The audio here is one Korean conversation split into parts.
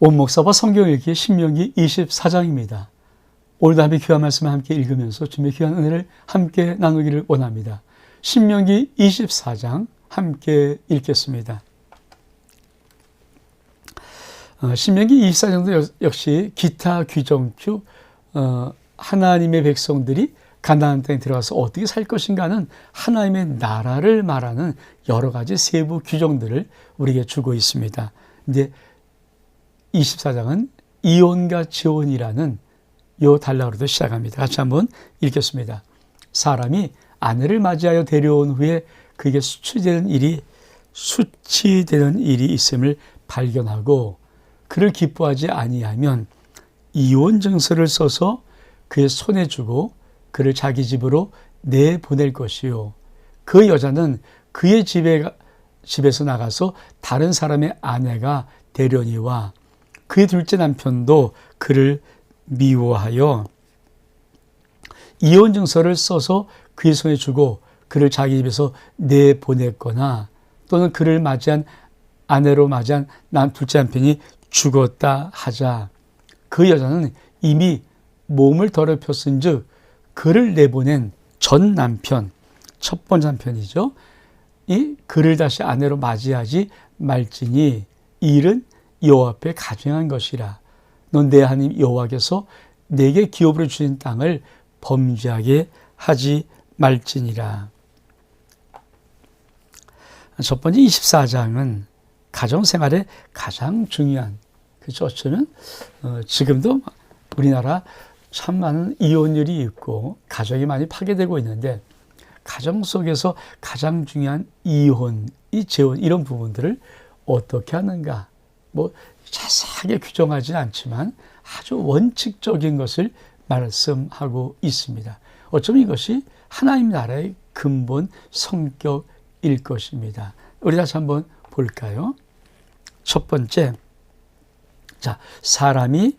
원목사와 성경 읽기 신명기 24장입니다. 오늘도 함께 귀한 말씀을 함께 읽으면서 주님의 귀한 은혜를 함께 나누기를 원합니다. 신명기 24장 함께 읽겠습니다. 신명기 24장도 역시 기타 규정표 하나님의 백성들이 가나안 땅에 들어가서 어떻게 살 것인가는 하나님의 나라를 말하는 여러 가지 세부 규정들을 우리에게 주고 있습니다. 근데 24장은 이혼과 지혼이라는 요 단락으로도 시작합니다. 같이 한번 읽겠습니다. 사람이 아내를 맞이하여 데려온 후에 그에게 수치되는 일이 있음을 발견하고 그를 기뻐하지 아니하면 이혼 증서를 써서 그의 손에 주고 그를 자기 집으로 내보낼 것이요. 그 여자는 그의 집에서 나가서 다른 사람의 아내가 되려니와 그의 둘째 남편도 그를 미워하여 이혼 증서를 써서 그의 손에 주고 그를 자기 집에서 내보냈거나 또는 그를 맞이한 아내로 맞이한 둘째 남편이 죽었다 하자 그 여자는 이미 몸을 더럽혔은 즉 그를 내보낸 전 남편, 첫 번째 남편이죠. 이 그를 다시 아내로 맞이하지 말지니 이 일은 여호와 앞에 가증한 것이라. 넌 내 하나님 여호와께서 내게 기업으로 주신 땅을 범죄하게 하지 말지니라. 첫 번째 24장은 가정생활에 가장 중요한, 그렇죠? 어쩌면 지금도 우리나라 참 많은 이혼율이 있고 가정이 많이 파괴되고 있는데 가정 속에서 가장 중요한 이혼, 재혼 이런 부분들을 어떻게 하는가 자세하게 규정하지는 않지만 아주 원칙적인 것을 말씀하고 있습니다. 어쩌면 이것이 하나님 나라의 근본 성격일 것입니다. 우리 다시 한번 볼까요? 첫 번째, 사람이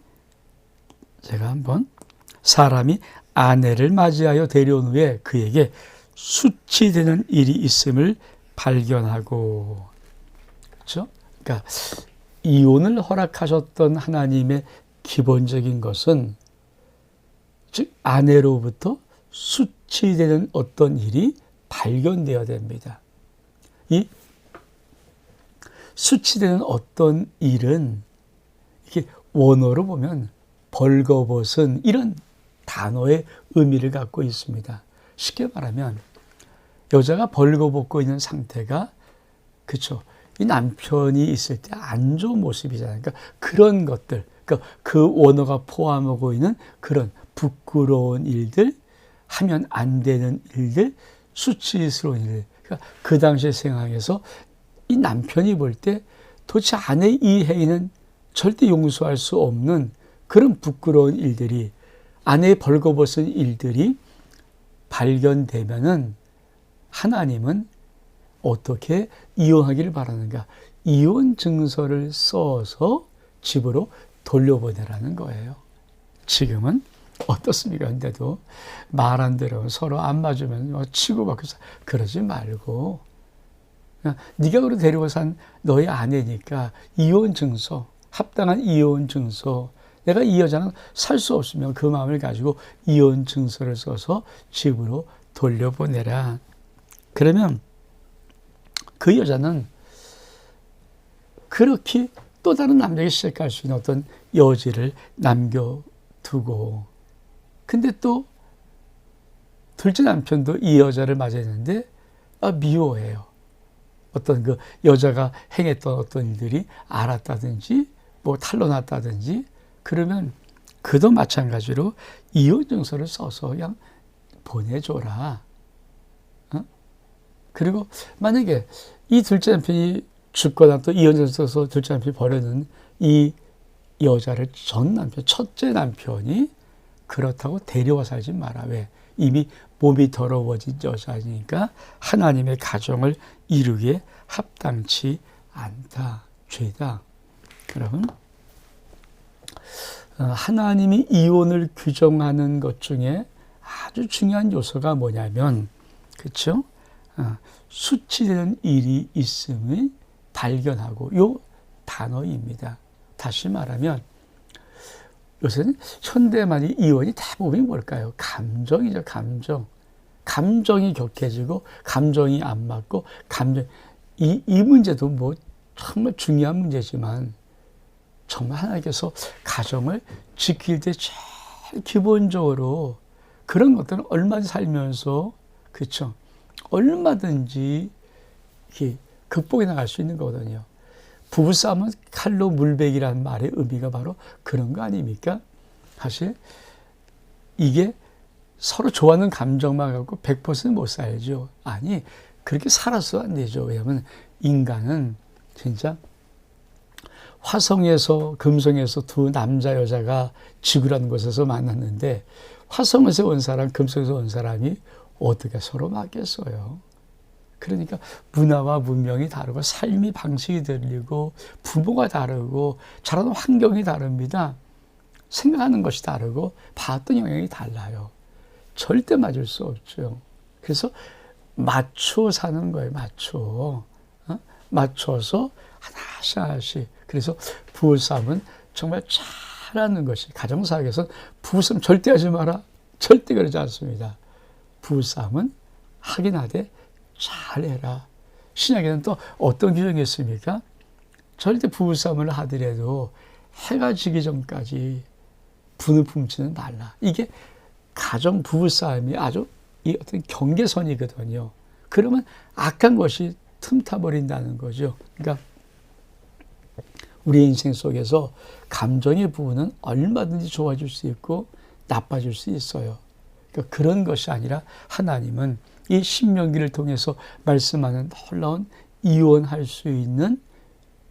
아내를 맞이하여 데려온 후에 그에게 수치되는 일이 있음을 발견하고, 그렇죠? 그러니까 이혼을 허락하셨던 하나님의 기본적인 것은 즉 아내로부터 수치되는 어떤 일이 발견되어야 됩니다. 이 수치되는 어떤 일은 이렇게 원어로 보면 벌거벗은 이런 단어의 의미를 갖고 있습니다. 쉽게 말하면 여자가 벌거벗고 있는 상태가, 그렇죠? 이 남편이 있을 때 안 좋은 모습이잖아요. 그러니까 그런 것들, 그러니까 그 원어가 포함하고 있는 그런 부끄러운 일들, 하면 안 되는 일들, 수치스러운 일들. 그러니까 그 당시의 상황에서 이 남편이 볼 때 도대체 아내의 이 행위는 절대 용서할 수 없는 그런 부끄러운 일들이, 아내의 벌거벗은 일들이 발견되면은 하나님은 어떻게 이혼하기를 바라는가? 이혼 증서를 써서 집으로 돌려보내라는 거예요. 지금은 어떻습니까? 근데도 말 안 들으면 서로 안 맞으면 치고받고 그러지 말고 네가 그래 데리고 산 너의 아내니까 이혼 증서, 합당한 이혼 증서, 내가 이 여자는 살 수 없으면 그 마음을 가지고 이혼 증서를 써서 집으로 돌려보내라. 그러면 그 여자는 그렇게 또 다른 남자에게 시작할 수 있는 어떤 여지를 남겨두고, 근데 또 둘째 남편도 이 여자를 맞이했는데 미워해요. 어떤 그 여자가 행했던 어떤 일들이 알았다든지 탄로났다든지 그러면 그도 마찬가지로 이혼 증서를 써서 그냥 보내줘라. 그리고 만약에 이 둘째 남편이 죽거나 또 이혼 증서 써서 둘째 남편이 버리는 이 여자를 전 남편, 첫째 남편이 그렇다고 데려와 살지 마라. 왜? 이미 몸이 더러워진 여자니까 하나님의 가정을 이루기에 합당치 않다. 죄다. 그러면 하나님이 이혼을 규정하는 것 중에 아주 중요한 요소가 뭐냐면, 그렇죠? 수치되는 일이 있음을 발견하고, 요 단어입니다. 다시 말하면 요새는 현대만이 이혼이 대부분이 뭘까요? 감정이죠, 감정. 감정이 격해지고 감정이 안 맞고 이 문제도 뭐 정말 중요한 문제지만 정말 하나님께서 가정을 지킬 때 제일 기본적으로 그런 것들은 얼마든지 살면서 그렇죠. 얼마든지 이렇게 극복해 나갈 수 있는 거거든요. 부부싸움은 칼로 물베기라는 말의 의미가 바로 그런 거 아닙니까? 사실 이게 서로 좋아하는 감정만 갖고 100%못 살죠. 아니, 그렇게 살아서 안 되죠. 왜냐하면 인간은 진짜 화성에서 금성에서 두 남자 여자가 지구라는 곳에서 만났는데 화성에서 온 사람, 금성에서 온 사람이 어떻게 서로 맞겠어요? 그러니까 문화와 문명이 다르고 삶의 방식이 다르고 부모가 다르고 자라는 환경이 다릅니다. 생각하는 것이 다르고 받았던 영향이 달라요. 절대 맞을 수 없죠. 그래서 맞춰 사는 거예요. 맞춰서 하나씩 하나씩. 그래서 부부싸움은 정말 잘하는 것이 가정사역에서 부부싸움 절대 하지 마라. 절대 그러지 않습니다. 부부싸움은 하긴 하되 잘해라. 신약에는 또 어떤 규정이 있습니까? 절대 부부싸움을 하더라도 해가 지기 전까지 분을 품지는 말라. 이게 가정 부부싸움이 아주 이 어떤 경계선이거든요. 그러면 악한 것이 틈타버린다는 거죠. 그러니까 우리 인생 속에서 감정의 부분은 얼마든지 좋아질 수 있고 나빠질 수 있어요. 그러니까 그런 것이 아니라 하나님은 이 신명기를 통해서 말씀하는 놀라운 이혼할 수 있는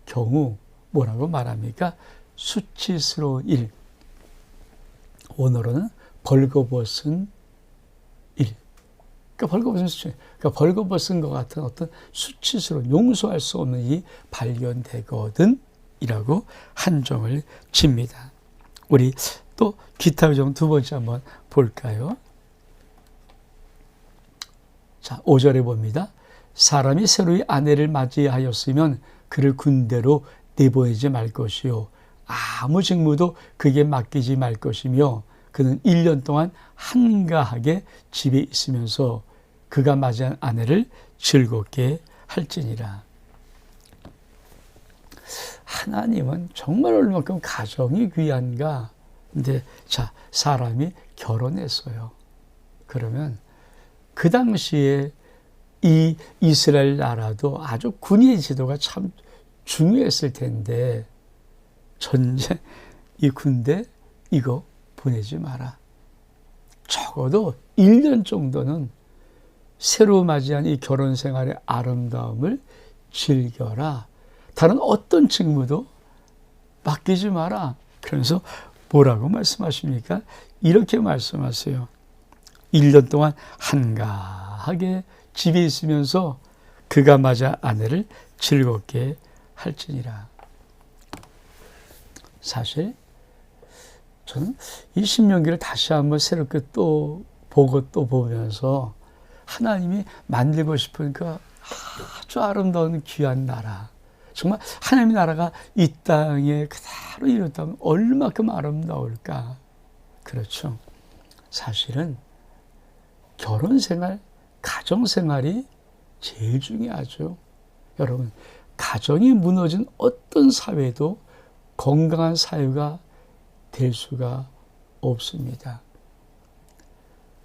경우 뭐라고 말합니까? 수치스러운 일. 원어로는 벌거벗은 일. 그러니까 벌거벗은 것 같은 어떤 수치스러운 용서할 수 없는 일이 발견되거든 이라고 한정을 짓니다. 우리 또 기타 규정 두 번째 한번 볼까요? 자, 5절에 봅니다. 사람이 새로이 아내를 맞이하였으면 그를 군대로 내보내지 말 것이요. 아무 직무도 그에게 맡기지 말 것이며 그는 1년 동안 한가하게 집에 있으면서 그가 맞이한 아내를 즐겁게 할지니라. 하나님은 정말 얼마큼 가정이 귀한가. 근데 자, 사람이 결혼했어요. 그러면 그 당시에 이 이스라엘 나라도 아주 군의 지도가 참 중요했을 텐데 전쟁 이 군대 이거 보내지 마라. 적어도 1년 정도는 새로 맞이한 이 결혼 생활의 아름다움을 즐겨라. 다른 어떤 직무도 맡기지 마라. 그러면서 뭐라고 말씀하십니까? 이렇게 말씀하세요. 1년 동안 한가하게 집에 있으면서 그가 맞아 아내를 즐겁게 할지니라. 사실 저는 이 신명기를 다시 한번 새롭게 또 보고 또 보면서 하나님이 만들고 싶은 그 아주 아름다운 귀한 나라, 정말 하나님의 나라가 이 땅에 그대로 이뤘다면 얼마큼 아름다울까. 그렇죠. 사실은 결혼생활, 가정생활이 제일 중요하죠. 여러분, 가정이 무너진 어떤 사회도 건강한 사회가 될 수가 없습니다.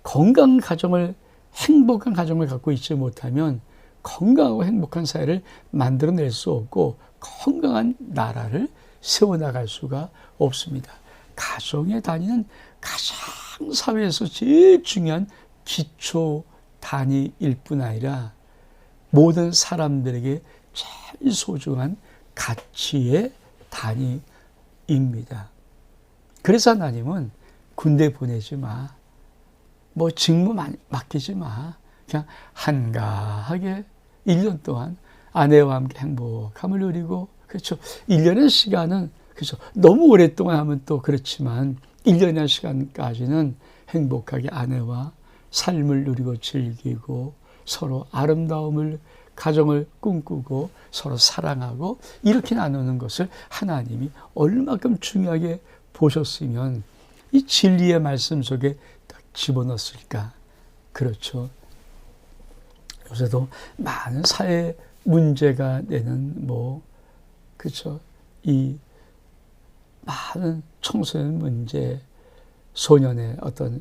건강한 가정을, 행복한 가정을 갖고 있지 못하면 건강하고 행복한 사회를 만들어낼 수 없고 건강한 나라를 세워나갈 수가 없습니다. 가정의 단위는 가장 사회에서 제일 중요한 기초 단위일 뿐 아니라 모든 사람들에게 제일 소중한 가치의 단위입니다. 그래서 하나님은 군대 보내지 마. 뭐 직무 맡기지 마. 그냥 한가하게 1년 동안 아내와 함께 행복함을 누리고, 그렇죠. 1년의 시간은, 그렇죠. 너무 오랫동안 하면 또 그렇지만 1년의 시간까지는 행복하게 아내와 삶을 누리고 즐기고 서로 아름다움을 가정을 꿈꾸고 서로 사랑하고 이렇게 나누는 것을 하나님이 얼마큼 중요하게 보셨으면 이 진리의 말씀 속에 딱 집어넣었을까. 그렇죠. 요새도 많은 사회 문제가 되는 그렇죠. 이 많은 청소년 문제, 소년의 어떤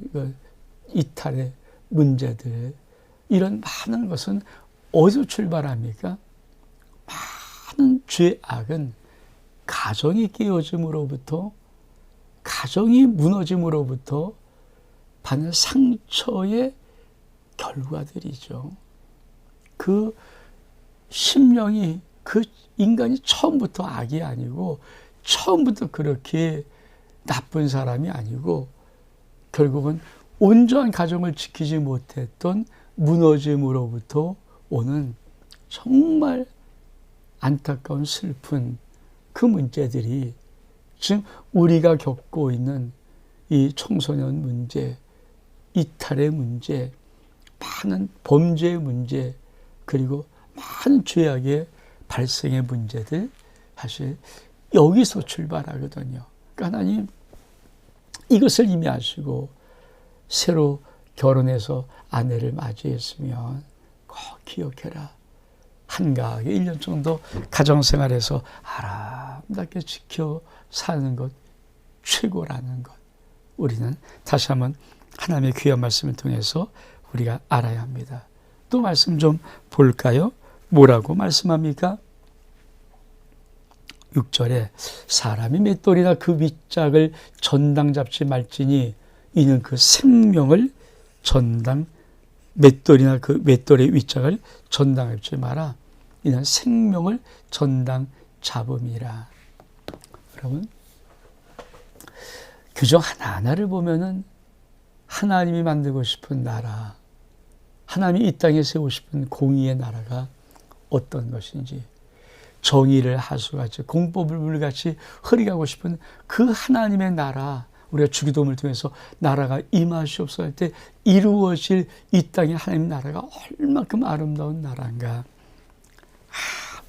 이탈의 문제들, 이런 많은 것은 어디서 출발합니까? 많은 죄악은 가정이 깨어짐으로부터, 가정이 무너짐으로부터 받는 상처의 결과들이죠. 그 심령이, 그 인간이 처음부터 악이 아니고 처음부터 그렇게 나쁜 사람이 아니고 결국은 온전한 가정을 지키지 못했던 무너짐으로부터 오는 정말 안타까운 슬픈 그 문제들이 지금 우리가 겪고 있는 이 청소년 문제, 이탈의 문제, 많은 범죄의 문제, 그리고 많은 죄악의 발생의 문제들, 사실 여기서 출발하거든요. 그러니까 하나님 이것을 이미 아시고 새로 결혼해서 아내를 맞이했으면 꼭 기억해라. 한가하게 1년 정도 가정생활에서 아름답게 지켜 사는 것 최고라는 것. 우리는 다시 한번 하나님의 귀한 말씀을 통해서 우리가 알아야 합니다. 또 말씀 좀 볼까요? 뭐라고 말씀합니까? 6절에 사람이 맷돌이나 그 윗짝을 전당 잡지 말지니 이는 그 생명을 맷돌이나 그 맷돌의 윗짝을 전당 잡지 마라. 이는 생명을 전당 잡음이라. 여러분, 규정 하나하나를 보면은 하나님이 만들고 싶은 나라, 하나님이 이 땅에 세우고 싶은 공의의 나라가 어떤 것인지, 정의를 하수같이 공법을 물같이 흐려가고 싶은 그 하나님의 나라, 우리가 주기도문을 통해서 나라가 임하시옵소서 할 때 이루어질 이 땅의 하나님 나라가 얼마큼 아름다운 나라인가.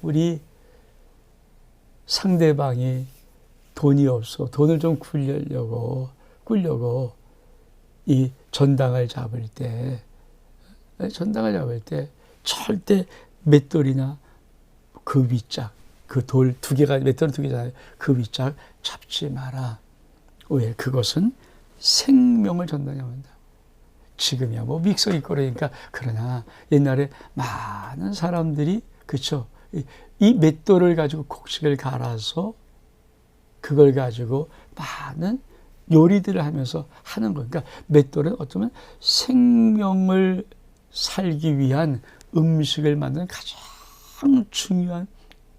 우리 상대방이 돈이 없어 돈을 좀 굴려고 이 전당을 잡을 때 절대 맷돌이나 그 윗짝, 그 돌 2개가, 맷돌 2개잖아요. 그 윗짝 잡지 마라. 왜? 그것은 생명을 전당합니다. 지금이야 믹서 있고 그러니까. 그러나 옛날에 많은 사람들이, 그렇죠, 이 맷돌을 가지고 곡식을 갈아서 그걸 가지고 많은 요리들을 하면서 하는 거예요. 그러니까 맷돌은 어쩌면 생명을 살기 위한 음식을 만드는 가장 중요한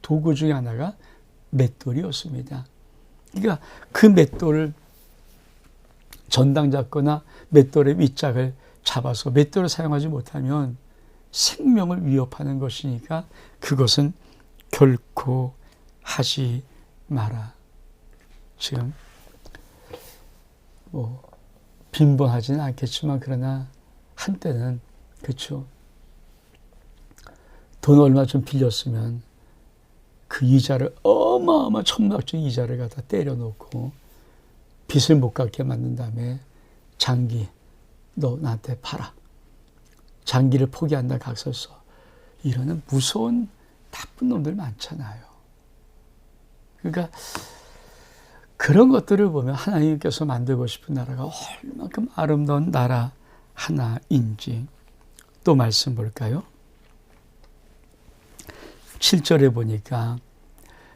도구 중에 하나가 맷돌이었습니다. 그러니까 그 맷돌을 전당 잡거나 맷돌의 윗짝을 잡아서 맷돌을 사용하지 못하면 생명을 위협하는 것이니까 그것은 결코 하지 마라. 지금 빈번하지는 않겠지만 그러나 한때는, 그렇죠, 돈 얼마 좀 빌렸으면 그 이자를 어마어마 천문학적 이자를 갖다 때려놓고 빚을 못 갚게 만든 다음에 장기 너 나한테 팔아. 장기를 포기한다 각서서. 이러는 무서운 나쁜 놈들 많잖아요. 그러니까 그런 것들을 보면 하나님께서 만들고 싶은 나라가 얼마큼 아름다운 나라 하나인지 또 말씀 볼까요? 7절에 보니까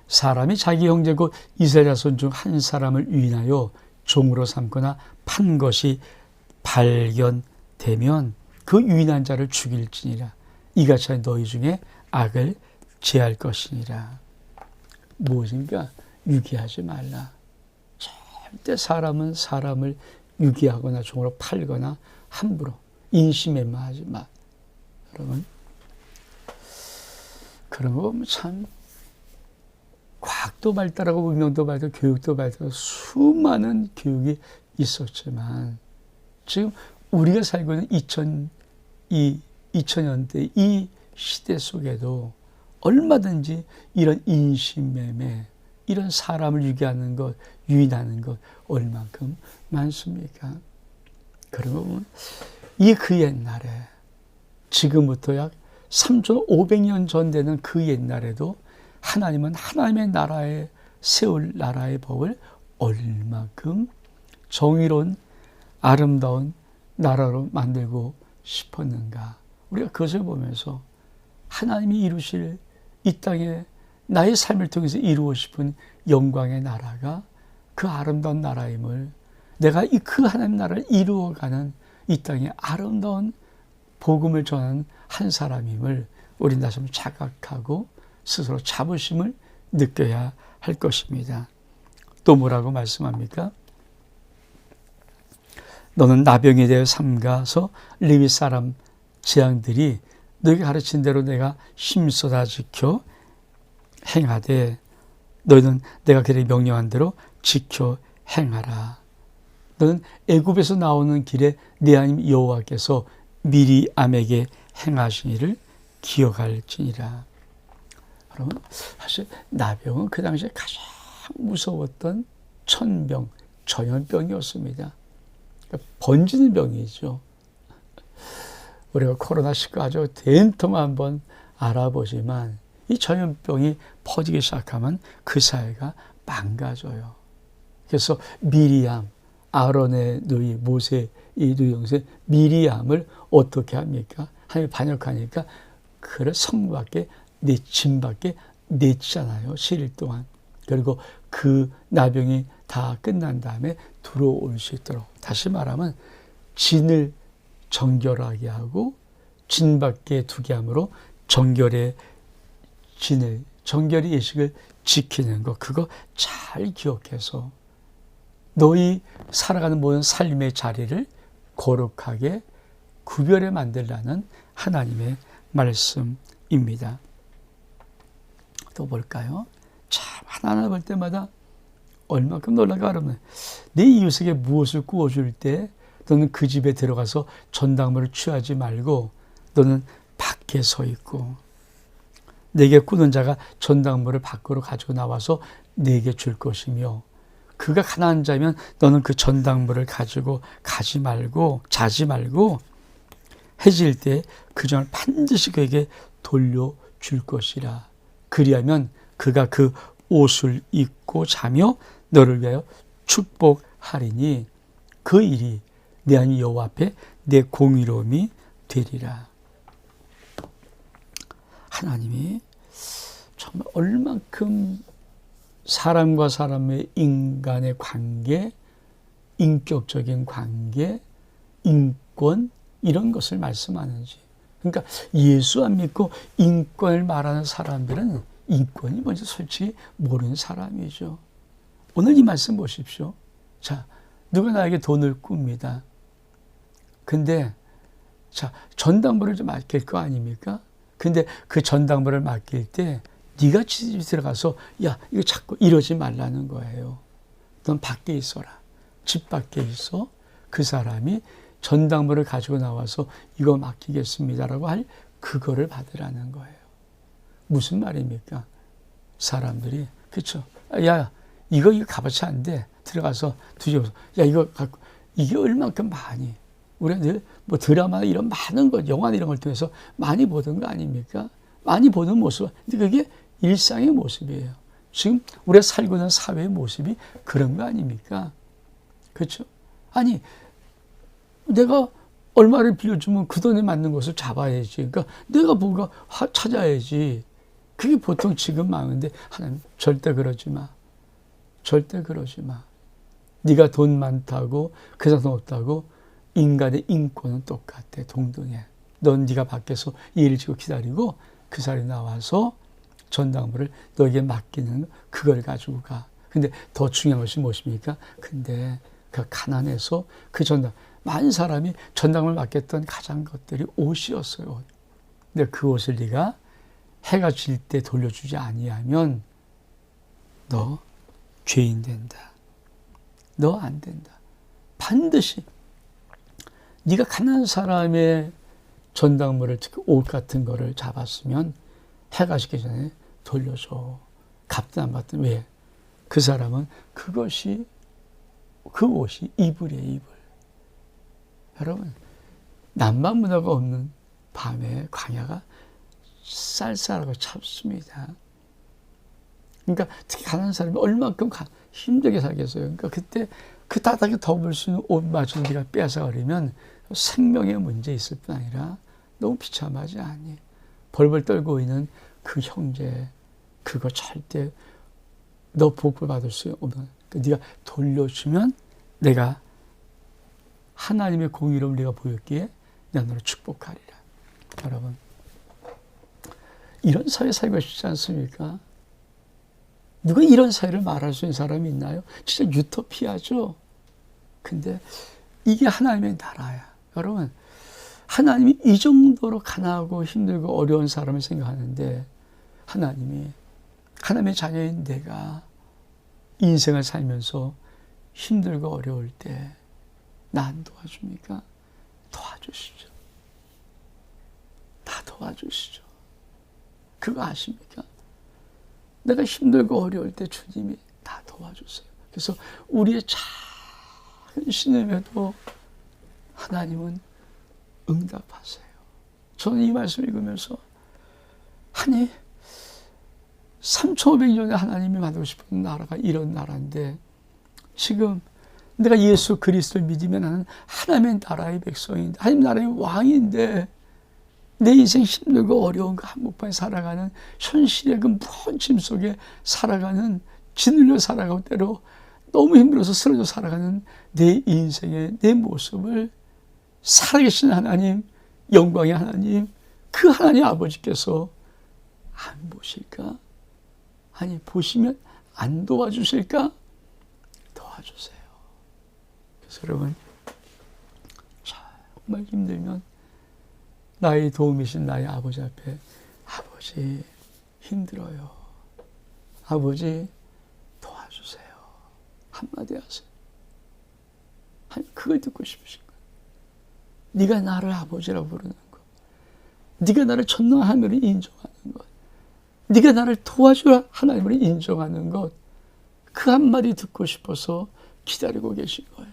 사람이 자기 형제 곧 이스라엘 자손 중 한 사람을 유인하여 종으로 삼거나 판 것이 발견되면 그 유인한 자를 죽일지니라. 이같이 너희 중에 악을 제할 것이니라. 무엇인가? 유기하지 말라. 절대 사람은 사람을 유기하거나 종으로 팔거나 함부로 인신매매하지 마. 여러분, 그런 거 보면 참 과학도 발달하고 문명도 발달하고 교육도 발달하고 수많은 교육이 있었지만 지금 우리가 살고 있는 2000년대 이 시대 속에도 얼마든지 이런 인신매매, 이런 사람을 유기하는 것, 유인하는 것 얼만큼 많습니까? 그런 거 보면 이 그 옛날에 지금부터 약 3,500년 전 되는 그 옛날에도 하나님은 하나님의 나라에 세울 나라의 법을 얼마큼 정의로운 아름다운 나라로 만들고 싶었는가. 우리가 그것을 보면서 하나님이 이루실 이 땅에 나의 삶을 통해서 이루고 싶은 영광의 나라가 그 아름다운 나라임을, 내가 그 하나님 나라를 이루어가는 이 땅에 아름다운 복음을 전하는 한 사람임을 우리 다시 한번 자각하고 스스로 자부심을 느껴야 할 것입니다. 또 뭐라고 말씀합니까? 너는 나병에 대해 삼가서 레위 사람 재앙들이 너에게 가르친 대로 내가 힘써다 지켜 행하되 너희는 내가 그들에게 명령한 대로 지켜 행하라. 너는 애굽에서 나오는 길에 네 하나님 여호와께서 미리암에게 행하신 일을 기억할지니라. 여러분, 사실 나병은 그 당시에 가장 무서웠던 천병, 전염병이었습니다. 그러니까 번지는 병이죠. 우리가 코로나19 아주 된통 한번 알아보지만 이 전염병이 퍼지기 시작하면 그 사회가 망가져요. 그래서 미리암, 아론의 누이, 모세의 누이 형제 미리암을 어떻게 합니까? 하나님이 반역하니까 그를 성 밖에 진 밖에 내치잖아요. 7일 동안. 그리고 그 나병이 다 끝난 다음에 들어올 수 있도록, 다시 말하면 진을 정결하게 하고 진 밖에 두게 함으로 정결의 진을, 정결의 예식을 지키는 것, 그거 잘 기억해서 너희 살아가는 모든 삶의 자리를 거룩하게 구별해 만들라는 하나님의 말씀입니다. 또 볼까요? 참 하나하나 볼 때마다 얼마큼 놀라가 어렵네. 내 이웃에게 무엇을 구워줄 때 너는 그 집에 들어가서 전당물을 취하지 말고 너는 밖에 서 있고 내게 꾸는 자가 전당물을 밖으로 가지고 나와서 내게 줄 것이며 그가 가난한 자면 너는 그 전당물을 가지고 자지 말고 해질 때 그 전을 반드시 그에게 돌려줄 것이라. 그리하면 그가 그 옷을 입고 자며 너를 위하여 축복하리니 그 일이 내 하나님 여호와 앞에 내 공의로움이 되리라. 하나님이 정말 얼만큼 사람과 사람의 인간의 관계, 인격적인 관계, 인권 이런 것을 말씀하는지. 그러니까 예수 안 믿고 인권을 말하는 사람들은 인권이 뭔지 솔직히 모르는 사람이죠. 오늘 이 말씀 보십시오. 자, 누가 나에게 돈을 꿉니다. 근데 자, 전당부를 좀 맡길 거 아닙니까? 근데 그 전당부를 맡길 때 네가 집에 들어가서 야, 이거 자꾸 이러지 말라는 거예요. 넌 밖에 있어라. 집 밖에 있어. 그 사람이 전당부를 가지고 나와서 이거 맡기겠습니다라고 할 그거를 받으라는 거예요. 무슨 말입니까? 사람들이 그렇죠. 야, 이거 값어치 안 돼. 들어가서 뒤집어서 야, 이거 갖고 이게 얼만큼 많이 우리가 늘 뭐 드라마 이런 많은 것, 영화 이런 걸 통해서 많이 보던 거 아닙니까? 많이 보는 모습. 근데 그게 일상의 모습이에요. 지금 우리가 살고 있는 사회의 모습이 그런 거 아닙니까? 그렇죠? 아니, 내가 얼마를 빌려주면 그 돈에 맞는 것을 잡아야지. 그러니까 내가 뭔가 찾아야지. 그게 보통 지금 마음인데 하나님 절대 그러지 마. 절대 그러지 마. 네가 돈 많다고 그 사람 없다고 인간의 인권은 똑같아. 동등해. 넌 네가 밖에서 예를 지고 기다리고 그 사람이 나와서 전당물을 너에게 맡기는 그걸 가지고 가. 근데 더 중요한 것이 무엇입니까? 근데 그 가난해서 그 전당 많은 사람이 전당을 맡겼던 가장 것들이 옷이었어요. 근데 그 옷을 네가 해가 질 때 돌려주지 아니하면 너 죄인 된다. 너 안 된다. 반드시 네가 가난한 사람의 전당물을 특히 옷 같은 거를 잡았으면 해가 지기 전에 돌려줘. 갚든 안 받든. 왜? 그 사람은 그것이 그 옷이 이불이에요. 이불. 여러분 남방 문화가 없는 밤에 광야가 쌀쌀하고 찹습니다. 그러니까 특히 가난한 사람이 얼마큼 힘들게 살겠어요. 그러니까 그때 그 따뜻하게 덮을 수 있는 옷마저 우리가 뺏어버리면 생명의 문제 있을 뿐 아니라 너무 비참하지 않니? 벌벌 떨고 있는 그 형제, 그거 절대 너 복을 받을 수 없는. 네가 돌려주면 내가 하나님의 공의로움을 네가 보였기에 내가 너를 축복하리라. 여러분 이런 사회 살고 싶지 않습니까? 누가 이런 사회를 말할 수 있는 사람이 있나요? 진짜 유토피아죠. 근데 이게 하나님의 나라야. 여러분 하나님이 이 정도로 가난하고 힘들고 어려운 사람을 생각하는데 하나님이 하나님의 자녀인 내가 인생을 살면서 힘들고 어려울 때 나 안 도와줍니까? 도와주시죠. 다 도와주시죠. 그거 아십니까? 내가 힘들고 어려울 때 주님이 다 도와주세요. 그래서 우리의 작은 신음에도 하나님은 응답하세요. 저는 이 말씀 읽으면서 아니 3,500년에 하나님이 만들고 싶은 나라가 이런 나라인데 지금 내가 예수 그리스도를 믿으면 나는 하나님의 나라의 백성인데 하나님 나라의 왕인데 내 인생 힘들고 어려운 그 한복판에 살아가는 현실의 그 무거운 짐 속에 살아가는 짓눌려 살아가고 때로 너무 힘들어서 쓰러져 살아가는 내 인생의 내 모습을 살아계신 하나님, 영광의 하나님, 그 하나님 아버지께서 안 보실까? 아니 보시면 안 도와주실까? 도와주세요. 그래서 여러분 정말 힘들면 나의 도움이신 나의 아버지 앞에 아버지 힘들어요. 아버지 도와주세요. 한마디 하세요. 아니 그걸 듣고 싶으신 거예요. 네가 나를 아버지라고 부르는 것, 네가 나를 전능한 하나님으로 인정하는 것, 네가 나를 도와주라 하나님으로 인정하는 것, 그 한마디 듣고 싶어서 기다리고 계신 거예요.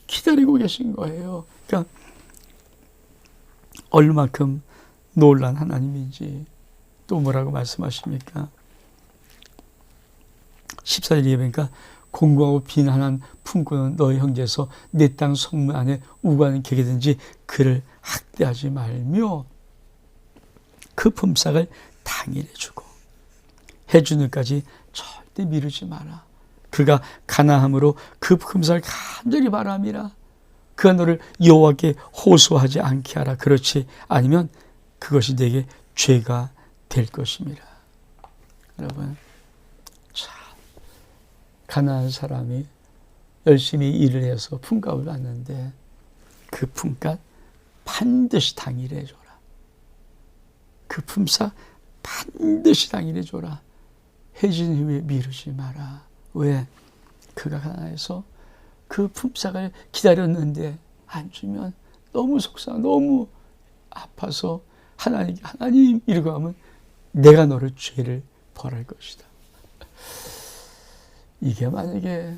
기다리고 계신 거예요. 그러니까 얼마큼 놀란 하나님인지. 또 뭐라고 말씀하십니까? 14절에 보니까 공고하고 빈한한 품고는 너희 형제에서 내 땅 성문 안에 우고하는 객이든지 그를 학대하지 말며 그 품삯을 당일에 주고 해주는 일까지 절대 미루지 마라. 그가 가난함으로 그 품삯을 간절히 바람이라. 그가 너를 여호와께 호소하지 않게 하라. 그렇지 아니면 그것이 내게 죄가 될 것입니다. 여러분 참 가난한 사람이 열심히 일을 해서 품값을 받는데 그 품값 반드시 당일에 줘라. 그 품삯 반드시 당일에 줘라. 해진 후에 미루지 마라. 왜? 그가 가난해서 그 품삯을 기다렸는데 안 주면 너무 속상, 너무 아파서 하나님 이러고 하면 내가 너를 죄를 벌할 것이다. 이게 만약에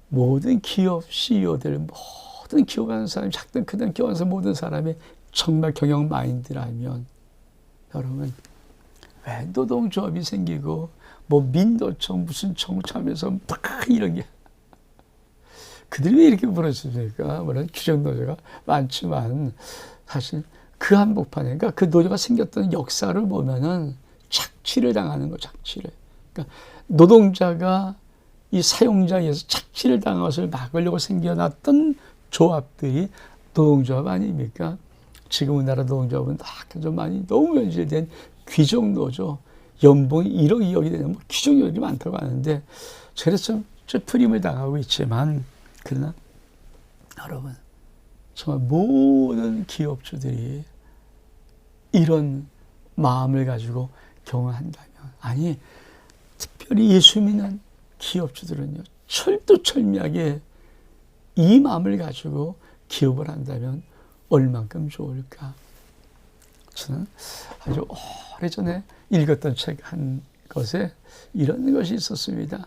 모든 기업 CEO들, 모든 기업하는 사람, 작든 크든 기업하는 모든 사람의 정말 경영 마인드라면 여러분 왜 노동조합이 생기고 뭐 민노총 무슨 청구하면서 막 이런 게 그들이 왜 이렇게 벌어집니까? 물론 규정 노조가 많지만 사실 그 한복판에 그러니까 그 노조가 생겼던 역사를 보면은 착취를 당하는 거, 착취를. 그러니까 노동자가 이 사용자에 의해서 착취를 당한 것을 막으려고 생겨났던 조합들이 노동조합 아닙니까? 지금 우리나라 노동조합은 좀 많이 너무 변질된 귀족노조, 연봉이 1억, 2억이 되는 귀족노조들이 많다고 하는데 그래서 좀 프림을 당하고 있지만 그러나 여러분 정말 모든 기업주들이 이런 마음을 가지고 경영한다면 아니 특별히 예수 믿는 기업주들은요 철두철미하게 이 마음을 가지고 기업을 한다면 얼만큼 좋을까. 저는 아주 오래전에 읽었던 책 한 것에 이런 것이 있었습니다.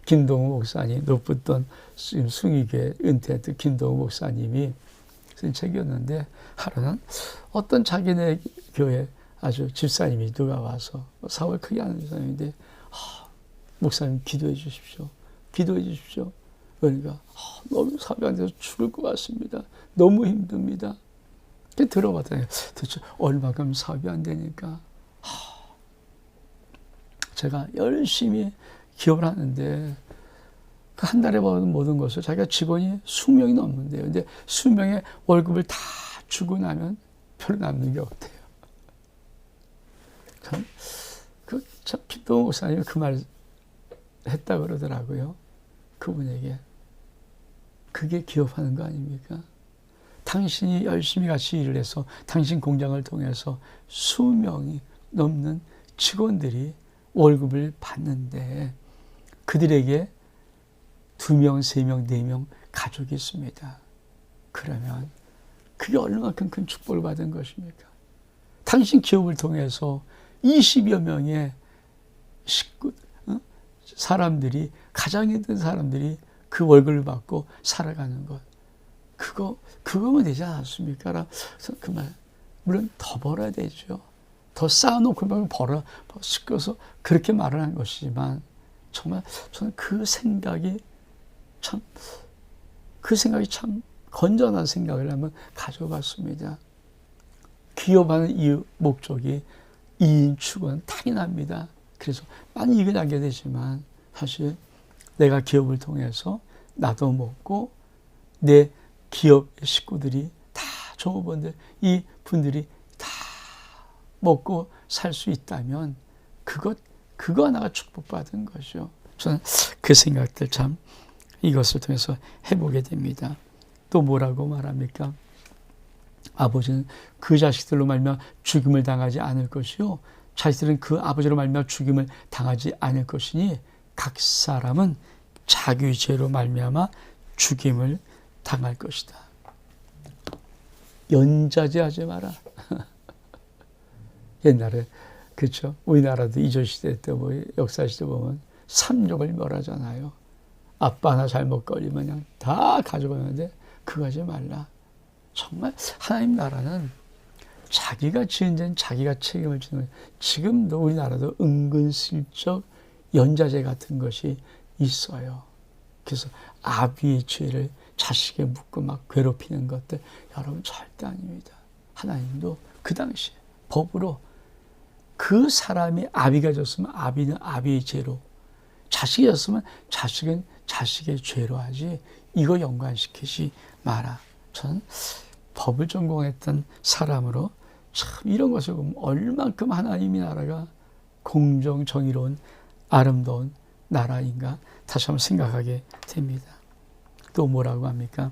김동우 목사님, 높았던 지금 숭의교회 은퇴했던 김동우 목사님이 쓴 책이었는데, 하루는 어떤 자기네 교회 아주 집사님이 누가 와서 사업을 크게 하는 집사님인데, 목사님 기도해 주십시오. 기도해 주십시오. 그러니까 너무 사업이 안 돼서 죽을 것 같습니다. 너무 힘듭니다. 들어봤더니 도대체 얼마큼 사업이 안 되니까 제가 열심히 기업을 하는데 그 한 달에 버는 모든 것을 자기가 직원이 20명이 넘는데요. 근데 20명의 월급을 다 주고 나면 별로 남는 게 없대요. 참 김동호 목사님이 그 말 했다 그러더라고요. 그분에게. 그게 기업하는 거 아닙니까? 당신이 열심히 같이 일을 해서 당신 공장을 통해서 수명이 넘는 직원들이 월급을 받는데 그들에게 2명, 3명, 4명 가족이 있습니다. 그러면 그게 얼마큼 큰 축복을 받은 것입니까? 당신 기업을 통해서 20여 명의 사람들이, 가장이 든 사람들이 그 월급을 받고 살아가는 것. 그거면 되지 않았습니까? 그래서 그 말, 물론 더 벌어야 되죠. 더 쌓아놓고 시켜서 그렇게 말을 한 것이지만, 정말 저는 그 생각이 참 건전한 생각을 한번 가져봤습니다. 기업하는 이유, 목적이 이인 추구는 당연합니다. 그래서 많이 이익을 남게 되지만 사실 내가 기업을 통해서 나도 먹고 내 기업 식구들이 다 종업원들, 이 분들이 다 먹고 살 수 있다면 그거 하나가 축복받은 거죠. 저는 그 생각들 참 이것을 통해서 해보게 됩니다. 또 뭐라고 말합니까? 아버지는 그 자식들로 말미암아 죽임을 당하지 않을 것이요 자식들은 그 아버지로 말미암아 죽임을 당하지 않을 것이니 각 사람은 자기 죄로 말미암아 죽임을 당할 것이다. 연자제하지 마라. 옛날에 그렇죠. 우리나라도 이조시대 때 역사시대 보면 삼족을 멸하잖아요. 아빠 하나 잘못 걸리면 그냥 다 가져가는데 그거 하지 말라. 정말 하나님 나라는 자기가 지은 죄는 자기가 책임을 지는 거예요. 지금도 우리나라도 은근슬쩍 연자제 같은 것이 있어요. 그래서 아비의 죄를 자식에 묻고 막 괴롭히는 것들 여러분 절대 아닙니다. 하나님도 그 당시에 법으로 그 사람이 아비가 졌으면 아비는 아비의 죄로, 자식이 졌으면 자식은 자식의 죄로 하지 이거 연관시키지 마라. 저는 법을 전공했던 사람으로 참 이런 것을 보면 얼만큼 하나님의 나라가 공정, 정의로운, 아름다운 나라인가 다시 한번 생각하게 됩니다. 또 뭐라고 합니까?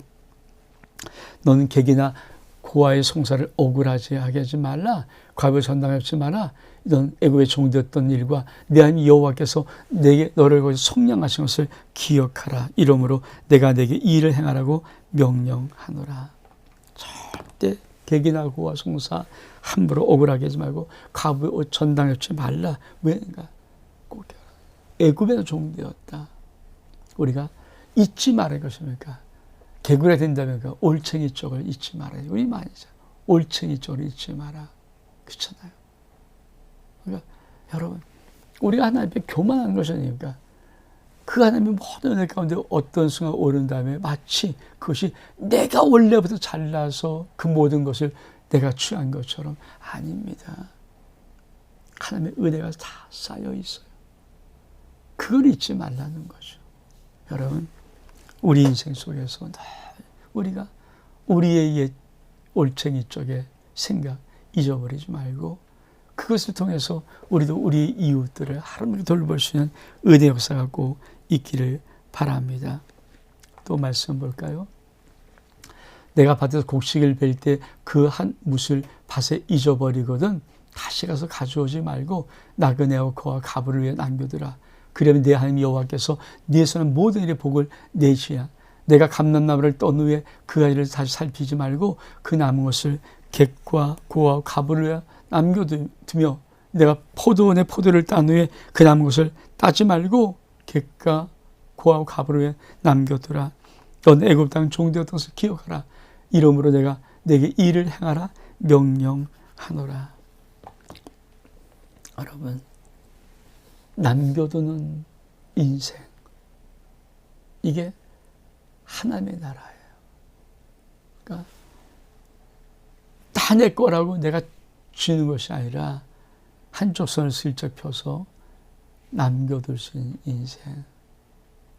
너는 객이나 고아의 송사를 억울하게 하지 말라. 과부에 전당하지 마라. 넌 애굽의 종되었던 일과 내 하나님 여호와께서 내게 너를 거기서 속량하신 것을 기억하라. 이러므로 내가 내게 이 일을 행하라고 명령하노라. 절대 객이나 고아 송사 함부로 억울하게 하지 말고 과부의 옷 전당하지 말라. 왜인가? 꼭 애굽에서 종되었다. 우리가 잊지 말아야 것입니까? 개구리가 된다면 올챙이 쪽을 잊지 말아야 우리 많이죠. 올챙이 쪽을 잊지 마라. 그렇잖아요. 그러니까 여러분 우리가 하나님 앞에 교만한 것이 아닙니까? 그 하나님의 모든 은혜 가운데 어떤 순간 오른 다음에 마치 그것이 내가 원래부터 잘나서 그 모든 것을 내가 취한 것처럼 아닙니다. 하나님의 은혜가 다 쌓여 있어요. 그걸 잊지 말라는 거죠. 여러분 우리 인생 속에서 우리가 우리의 옛 올챙이 쪽의 생각 잊어버리지 말고 그것을 통해서 우리도 우리 이웃들을 하루를 돌볼 수 있는 은혜 역사가 꼭 있기를 바랍니다. 또 말씀 볼까요? 내가 밭에서 곡식을 벨 때 그 한 뭇을 밭에 잊어버리거든 다시 가서 가져오지 말고 나그네와 그와 가부를 위해 남겨두라. 그러면 내 하나님 여호와께서 네 손은 모든 일에 복을 내시야. 내가 감람나무를 떤 후에 그 아이를 다시 살피지 말고 그 남은 것을 객과 고와 가부를 남겨두며 내가 포도원의 포도를 딴 후에 그 남은 것을 따지 말고 객과 고와 가부를 남겨두라. 넌 애굽 땅 종되었던 것을 기억하라. 이러므로 내가 내게 일을 행하라 명령하노라. 여러분, 남겨두는 인생, 이게 하나님의 나라예요. 그러니까 다 내 거라고 내가 쥐는 것이 아니라 한쪽 손을 슬쩍 펴서 남겨둘 수 있는 인생,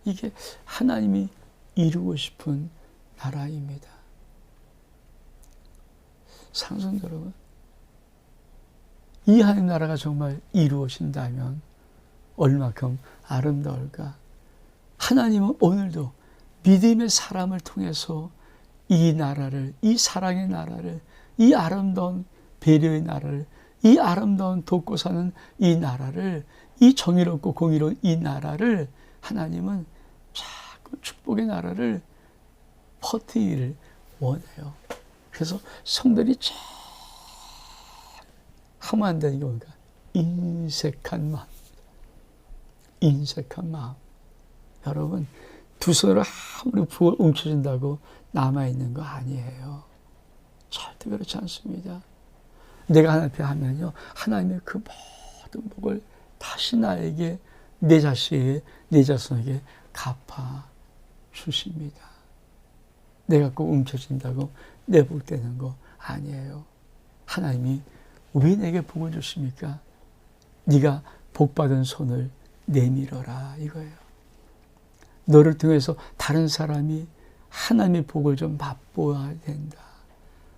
이게 하나님이 이루고 싶은 나라입니다. 상승 여러분, 이 하나님 나라가 정말 이루어진다면 얼마큼 아름다울까. 하나님은 오늘도 믿음의 사람을 통해서 이 나라를, 이 사랑의 나라를, 이 아름다운 배려의 나라를, 이 아름다운 돕고 사는 이 나라를, 이 정의롭고 공의로운 이 나라를 하나님은 자꾸 축복의 나라를 퍼뜨리기를 원해요. 그래서 성들이 참 하면 안 되는 게 뭔가 인색한 마음. 인색한 마음. 여러분, 두 손으로 아무리 부어 움켜진다고 남아있는 거 아니에요. 절대 그렇지 않습니다. 내가 하나님 앞에 하면요, 하나님의 그 모든 복을 다시 나에게, 내 자식에게, 내 자손에게 갚아 주십니다. 내가 꼭 움켜진다고 내 복 되는 거 아니에요. 하나님이 왜 내게 복을 주십니까? 네가 복받은 손을 내밀어라, 이거예요. 너를 통해서 다른 사람이 하나님의 복을 좀 맛보아야 된다.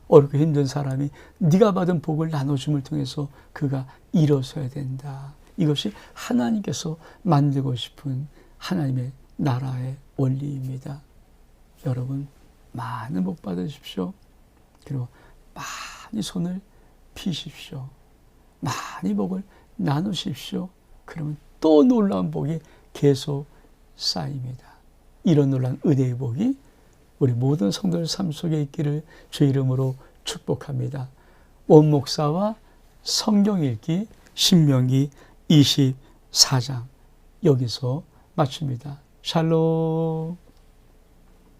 어렵고 힘든 사람이 네가 받은 복을 나눠줌을 통해서 그가 일어서야 된다. 이것이 하나님께서 만들고 싶은 하나님의 나라의 원리입니다. 여러분, 많은 복 받으십시오. 그리고 많이 손을 피십시오. 많이 복을 나누십시오. 그러면 또 놀라운 복이 계속 쌓입니다. 이런 놀라운 은혜의 복이 우리 모든 성도들 삶 속에 있기를 주 이름으로 축복합니다. 원목사와 성경 읽기 신명기 24장 여기서 마칩니다. 샬롬.